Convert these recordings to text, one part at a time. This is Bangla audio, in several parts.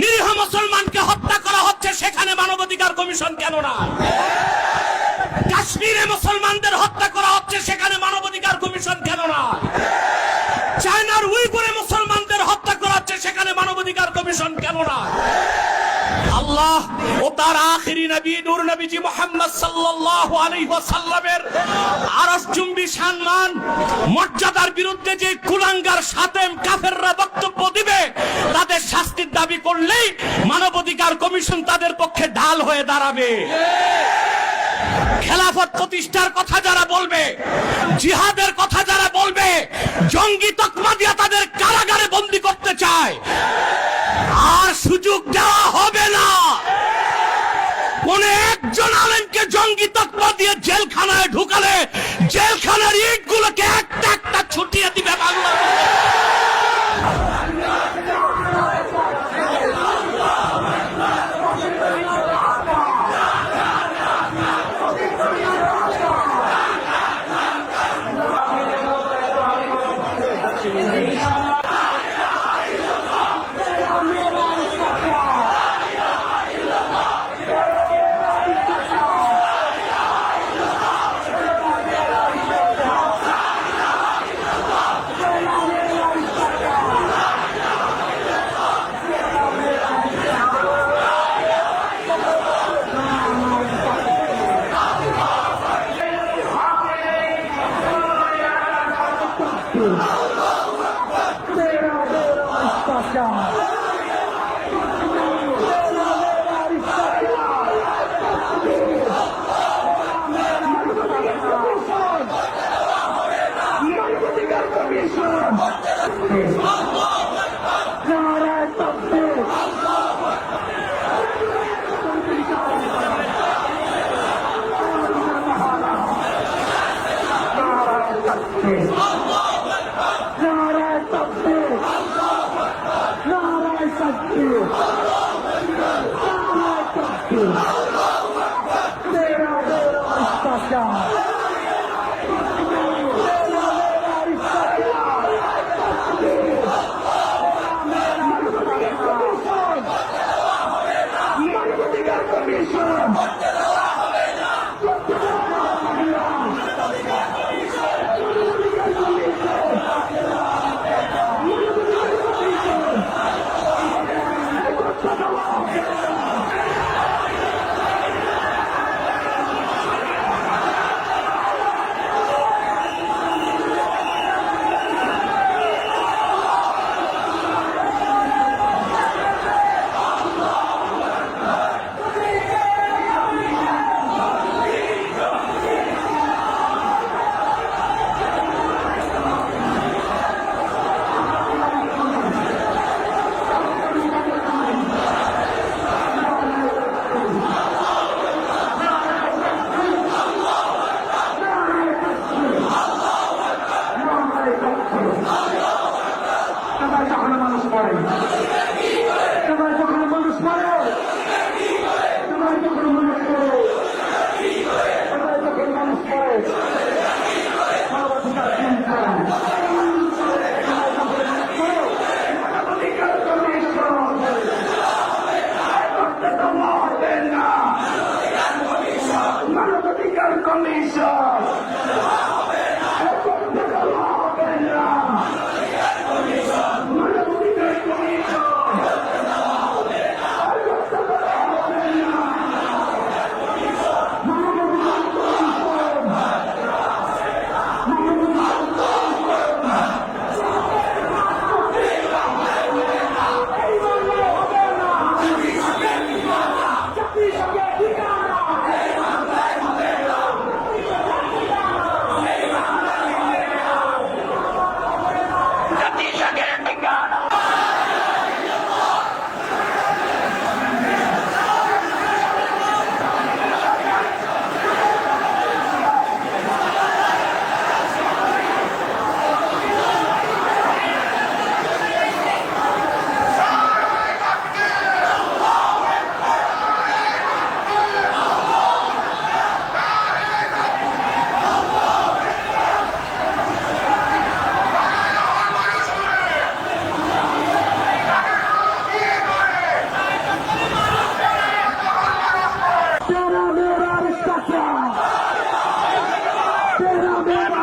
নিরীহ মুসলমানকে হত্যা করা হচ্ছে, সেখানে মানবাধিকার কমিশন কেন না? কাশ্মীরে মুসলমানদের হত্যা করা হচ্ছে, সেখানে মানবাধিকার কমিশন কেন না? চায়নার উইগুরে মুসলমানদের হত্যা করা হচ্ছে, সেখানে মানবাধিকার কমিশন কেন না? আল্লাহ ও তার আখিরি নবী নূর নবীজি মুহাম্মদ সাল্লাল্লাহু আলাইহি ওয়াসাল্লামের আরশচুম্বী সম্মান মর্যাদার বিরুদ্ধে যে কুলাঙ্গার শাতেম কাফেররা বক্তব্য দিবে, তাদের শাস্তির দাবি করলেই মানবাধিকার কমিশন তাদের পক্ষে ঢাল হয়ে দাঁড়াবে। খেলাফত প্রতিষ্ঠার কথা যারা বলবে, জিহাদের কথা যারা বলবে, জঙ্গি তকমা দিয়া তাদের কারাগারে বন্দী করতে চায়, আর সুযোগ দেওয়া হবে না। কোন একজন আলেমকে জঙ্গি তকমা দিয়ে জেলখানায় ঢুকালে জেলখানার ইটগুলোকে একটা একটা ছুটিয়ে দিবে বাংলা।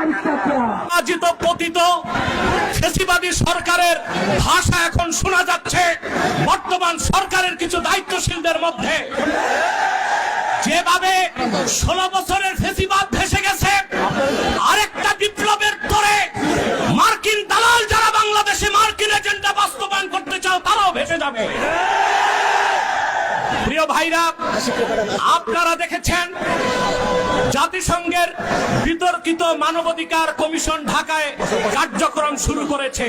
পরাজিত পতিত ফ্যাসিবাদী সরকারের ভাষা এখন শোনা যাচ্ছে বর্তমান সরকারের কিছু দায়িত্বশীলদের মধ্যে। যেভাবে 16 বছরের ফ্যাসিবাদ ভেসে গেছে, আরেকটা বিপ্লবের তরে মার্কিন দালাল যারা বাংলাদেশে মার্কিন এজেন্ডা বাস্তবায়ন করতে চাও তারাও ভেসে যাবে। প্রিয় ভাইরা, আপনারা দেখেছেন জাতিসংঘের বিতর্কিত মানবাধিকার কমিশন ঢাকায় কার্যক্রম শুরু করেছে।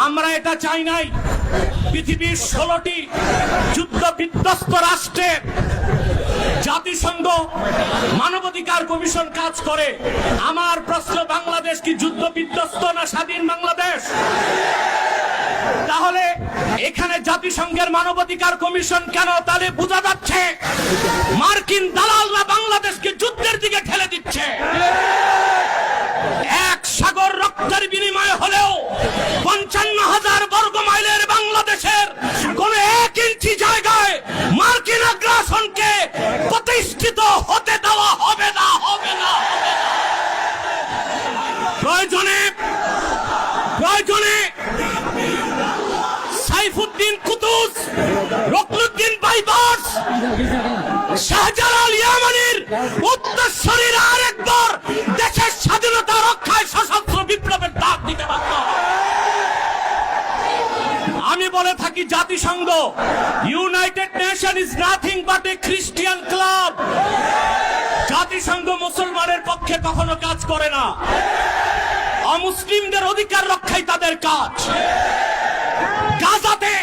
আমরা এটা চাই নাই। পৃথিবীর 16টি যুদ্ধ বিধ্বস্ত রাষ্ট্রে জাতিসংঘ মানবাধিকার কমিশন কাজ করে। আমার প্রশ্ন, বাংলাদেশ কি যুদ্ধ বিধ্বস্ত না স্বাধীন বাংলাদেশ? তাহলে এখানে জাতিসংঘের মানবাধিকার কমিশন কেন? তাহলে বোঝা যাচ্ছে মার্কিন দালালরা বাংলাদেশকে যুদ্ধের দিকে ঠেলে দিচ্ছে। এক সাগর রক্তের বিনিময়ে হলেও 55,000 বর্গ মাইলের বাংলাদেশের কোন 1 ইঞ্চি জায়গায় মার্কিন আগ্রাসনকে প্রতিষ্ঠিত হতে দেওয়া হবে না, হবে না, হবে না। প্রয়োজনে সাইফুদ্দিন কুতুস, রকনুদ্দিন বাইবাস, শাহজালাল ইয়ামানির উত্তরসূরিরা আরেকবার দেশের স্বাধীনতা রক্ষায় সশস্ত্র বিপ্লবের ডাক দিতে বাধ্য। আমি বলে থাকি, জাতিসংঘ, United nation is nothing but A Christian club. জাতিসংঘ মুসলমানের পক্ষে কখনো কাজ করে না। অমুসলিমদের অধিকার রক্ষাই তাদের কাজ। গাজাতে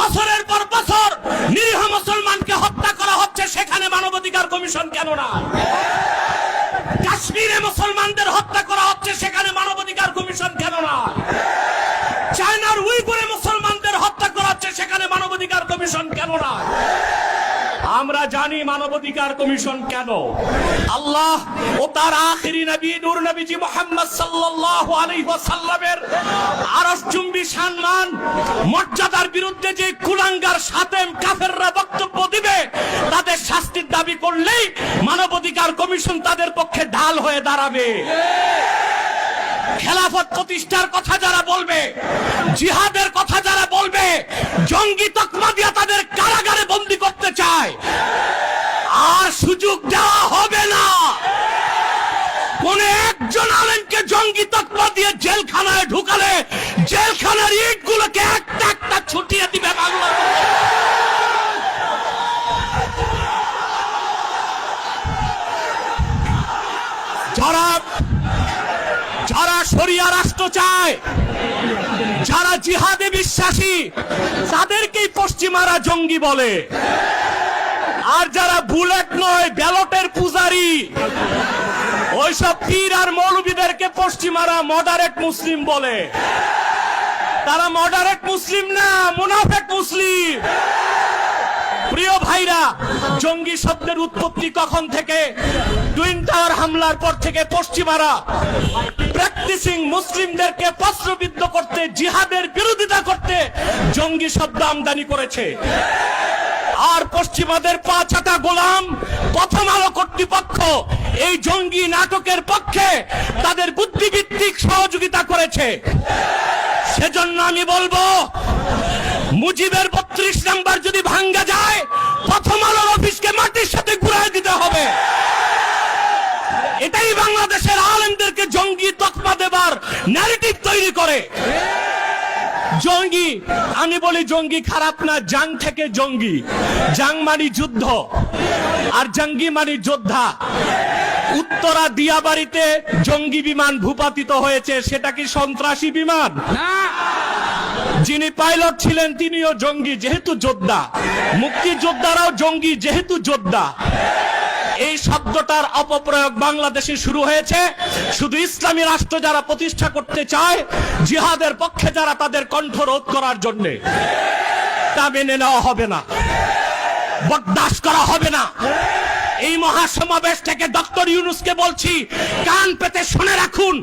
বছরের পর বছর নিরীহ মুসলমানকে হত্যা করা হচ্ছে, সেখানে মানবাধিকার কমিশন কেন না? কাশ্মীরে মুসলমানদের হত্যা করা হচ্ছে, সেখানে মানবাধিকার কমিশন কেন না? চায়নার উইগুরে মুসলমানদের হত্যা করা হচ্ছে, সেখানে মানবাধিকার কমিশন কেন না? আমরা জানি মানবাধিকার কমিশন কেন। আল্লাহ ও তার আখিরি নবী নূর নবীজি মুহাম্মদ সাল্লাল্লাহু আলাইহি ওয়াসাল্লামের আরশচুম্বী সম্মান মর্যাদার বিরুদ্ধে যে কুলাঙ্গার শাতেম কাফেররা বক্তব্য দিবে, তাদের শাস্তির দাবি করলেই মানবাধিকার কমিশন তাদের পক্ষে ঢাল হয়ে দাঁড়াবে। খেলাফত প্রতিষ্ঠার কথা যারা বলবে, জিহাদের কথা যারা বলবে, জঙ্গি তকমা দিয়া তাদের কারাগারে বন্দী করতে চায়, আর সুযোগ দেওয়া হবে না। কোন একজন আলেমকে জঙ্গি তকমা দিয়ে জেলখানায় ঢুকালে জেলখানার ইটগুলোকে একটা একটা ছুটিয়ে দিবে বাংলা। যারা শরিয়া রাষ্ট্র চায়, যারা জিহাদে বিশ্বাসী, তাদেরকেই পশ্চিমারা জঙ্গি বলে। আর যারা বুলেট নয়, ব্যালটের পূজারি, ওইসব পীর আর মৌলবীদেরকে পশ্চিমারা মডারেট মুসলিম বলে। তারা মডারেট মুসলিম না, মুনাফেক মুসলিম। প্রিয় ভাইরা, জঙ্গি শব্দের উৎপত্তি কখন থেকে? টুইন টাওয়ার হামলার পর থেকে পশ্চিমারা প্র্যাকটিসিং মুসলিমদেরকে প্রশ্নবিদ্ধ করতে, জিহাদের বিরোধিতা করতে জঙ্গি শব্দ আমদানি করেছে। আর পশ্চিমাদের পাঁচাটা গোলাম প্রথম আলো কর্তৃপক্ষ এই জঙ্গি নাটকের পক্ষে তাদের বুদ্ধিভিত্তিক সহযোগিতা করেছে। সেজন্য আমি বলবো, মুজিবের 32 নাম্বার যদি ভাঙ্গা যায়, প্রথম আলোর অফিসকে মাটির সাথে ঘুরাই দিতে হবে। এটাই বাংলাদেশের আলেমদেরকে জঙ্গি তকমা দেবার ন্যারেটিভ তৈরি করে। জঙ্গি, আমি বলি জঙ্গি খারাপ না, জাং থেকে জঙ্গি। জাং মানে যুদ্ধ, আর জঙ্গি মানে যোদ্ধা। উত্তরা দিয়াবাড়িতে জঙ্গি বিমান ভূপাতিত হয়েছে, সেটা কি সন্ত্রাসী বিমান? না। যিনি পাইলট ছিলেন তিনিও জঙ্গি, যেহেতু যোদ্ধা। মুক্তিযোদ্ধারাও জঙ্গি, যেহেতু যোদ্ধা। এই শব্দটার অপপ্রয়োগ বাংলাদেশে শুরু হয়েছে শুধু ইসলামী রাষ্ট্র যারা প্রতিষ্ঠা করতে চায়, জিহাদের পক্ষে যারা, তাদের কণ্ঠ রোধ করার জন্য। তা মেনে নেওয়া হবে না, বরদাস্ত করা হবে না। এই মহাসমাবেশ থেকে ডক্টর ইউনূসকে বলছি, কান পেতে শুনে রাখুন,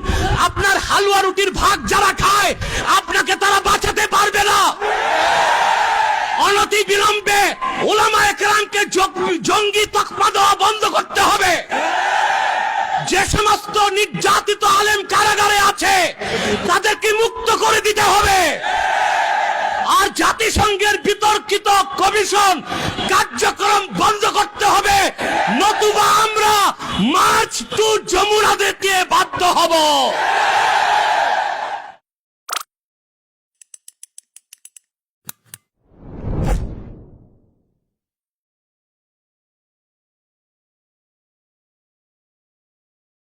আপনার হালুয়া রুটির ভাগ যারা খায়, আপনাকে তারা বাঁচাতে পারবে না। অনতি বিলম্বে উলামায়ে কেরামকে জঙ্গি তকমা দেওয়া বন্ধ করতে হবে। যে সমস্ত নির্যাতিত আলেম কারাগারে আছে, তাদেরকে মুক্ত করে দিতে হবে। আর জাতিসংঘের বিতর্কিত কমিশন কার্যক্রম বন্ধ করতে হবে, নতুবা আমরা মার্চ টু যমুনা দিতে বাধ্য হব।